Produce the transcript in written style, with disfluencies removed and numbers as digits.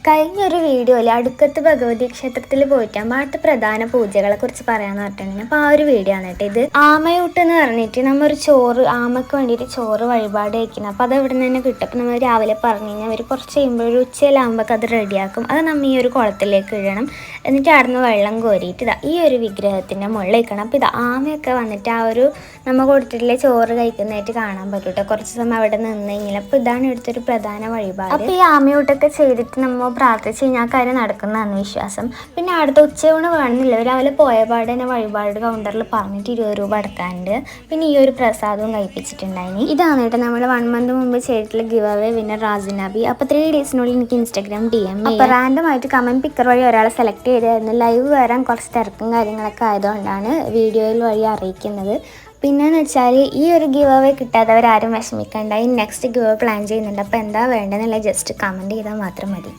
കഴിഞ്ഞൊരു വീഡിയോയിൽ അടുക്കത്ത് ഭഗവതി ക്ഷേത്രത്തിൽ പോയിട്ടാകുമ്പോൾ അവിടുത്തെ പ്രധാന പൂജകളെ കുറിച്ച് പറയാന്ന് പറഞ്ഞിട്ടുണ്ടെങ്കിൽ അപ്പോൾ ആ ഒരു വീഡിയോ ആണ് കേട്ടോ ഇത്. ആമയൂട്ട് എന്ന് പറഞ്ഞിട്ട് നമ്മൾ ഒരു ചോറ് ആമയ്ക്ക് വേണ്ടിയിട്ട് ചോറ് വഴിപാട് വയ്ക്കുന്നത്. അപ്പോൾ അത് ഇവിടെ നിന്ന് തന്നെ കിട്ടും. അപ്പോൾ നമ്മൾ രാവിലെ പറഞ്ഞു കഴിഞ്ഞാൽ അവർ കുറച്ച് കഴിയുമ്പോൾ ഒരു ഉച്ചയിലാകുമ്പോൾ അത് റെഡിയാക്കും. അത് നമ്മൾ ഈ ഒരു കുളത്തിലേക്ക് ഇടണം. എന്നിട്ട് അവിടെ നിന്ന് വെള്ളം കോരിയിട്ട് ഇതാ ഈ ഒരു വിഗ്രഹത്തിൻ്റെ മുകളിൽ വയ്ക്കണം. അപ്പോൾ ഇത് ആമയൊക്കെ വന്നിട്ട് ആ ഒരു നമ്മൾ കൊടുത്തിട്ടുള്ള ചോറ് കഴിക്കുന്നതായിട്ട് കാണാൻ പറ്റും കേട്ടോ. കുറച്ച് സമയം അവിടെ നിന്ന് കഴിഞ്ഞാൽ അപ്പോൾ ഇതാണ് ഇവിടുത്തെ ഒരു പ്രധാന വഴിപാട്. അപ്പോൾ ഈ ആമയൂട്ടൊക്കെ ചെയ്തിട്ട് നമ്മൾ പ്രാർത്ഥിച്ച് കഴിഞ്ഞാൽ ആ കാര്യം നടക്കുന്നതാണ് വിശ്വാസം. പിന്നെ അടുത്ത ഉച്ചയൂണ് വേണമെന്നില്ല, രാവിലെ പോയപാട് തന്നെ വഴിപാട് കൗണ്ടറിൽ പറഞ്ഞിട്ട് 20 രൂപ അടക്കാനുണ്ട്. പിന്നെ ഈ ഒരു പ്രസാദവും കഴിപ്പിച്ചിട്ടുണ്ടായിന്. ഇതാണ് കേട്ടോ നമ്മൾ 1 മന്ത് മുമ്പ് ചെയ്തിട്ടുള്ള ഗിവ് അവേ വിന്നർ റാസിനാബി. അപ്പോൾ 3 ഡേയ്സിനുള്ളിൽ എനിക്ക് ഇൻസ്റ്റാഗ്രാം DM അപ്പോൾ റാൻഡമായിട്ട് കമൻറ്റ് പിക്കർ വഴി ഒരാളെ സെലക്ട് ചെയ്തായിരുന്നു. ലൈവ് വരാൻ കുറച്ച് തിരക്കും കാര്യങ്ങളൊക്കെ ആയതുകൊണ്ടാണ് വീഡിയോയിൽ വഴി അറിയിക്കുന്നത്. പിന്നെയെന്ന് വെച്ചാൽ ഈ ഒരു ഗിവ് അവേ കിട്ടാത്തവരാരും വിഷമിക്കണ്ട. ഈ നെക്സ്റ്റ് ഗിവ് അവേ പ്ലാൻ ചെയ്യുന്നുണ്ട്. അപ്പോൾ എന്താ വേണ്ടതെന്നുള്ള ജസ്റ്റ് കമൻറ്റ് ചെയ്താൽ മാത്രം മതി.